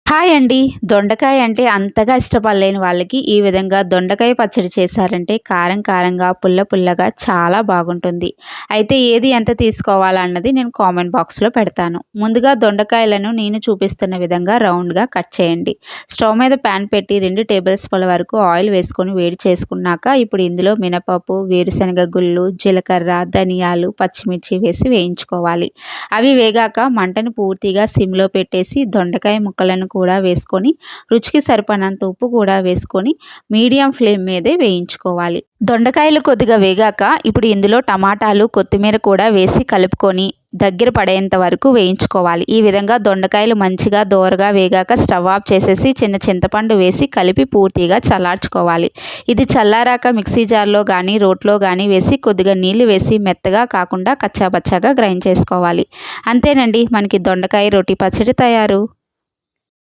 Hi అండి. దొండకాయ అంటే అంతగా ఇష్టపడలేని వాళ్ళకి ఈ విధంగా దొండకాయ పచ్చడి చేశారంటే కారం కారంగా, పుల్ల పుల్లగా చాలా బాగుంటుంది. అయితే ఏది ఎంత తీసుకోవాలా అన్నది నేను కామెంట్ బాక్స్‌లో పెడతాను. ముందుగా దొండకాయలను నేను చూపిస్తున్న విధంగా రౌండ్‌గా కట్ చేయండి. స్టవ్ మీద పాన్ పెట్టి 2 టేబుల్ స్పూన్ల వరకు ఆయిల్ వేసుకొని వేడి చేసుకున్నాక ఇప్పుడు ఇందులో మినపప్పు, వేరుశనగ గుళ్ళు, జీలకర్ర, ధనియాలు, పచ్చిమిర్చి వేసి వేయించుకోవాలి. అవి వేగాక మంటను పూర్తిగా సిమ్‌లో పెట్టేసి దొండకాయ ముక్కలను కూడా వేసుకొని రుచికి సరిపడినంత ఉప్పు కూడా వేసుకొని మీడియం ఫ్లేమ్ మీదే వేయించుకోవాలి. దొండకాయలు కొద్దిగా వేగాక ఇప్పుడు ఇందులో టమాటాలు, కొత్తిమీర కూడా వేసి కలుపుకొని దగ్గర పడేంత వరకు వేయించుకోవాలి. ఈ విధంగా దొండకాయలు మంచిగా దోరగా వేగాక స్టవ్ ఆఫ్ చేసేసి చిన్న చింతపండు వేసి కలిపి పూర్తిగా చల్లార్చుకోవాలి. ఇది చల్లారాక మిక్సీ జార్లో కానీ రోట్లో కానీ వేసి కొద్దిగా నీళ్లు వేసి మెత్తగా కాకుండా కచ్చాపచ్చాగా గ్రైండ్ చేసుకోవాలి. అంతేనండి, మనకి దొండకాయ రోటి పచ్చడి తయారు.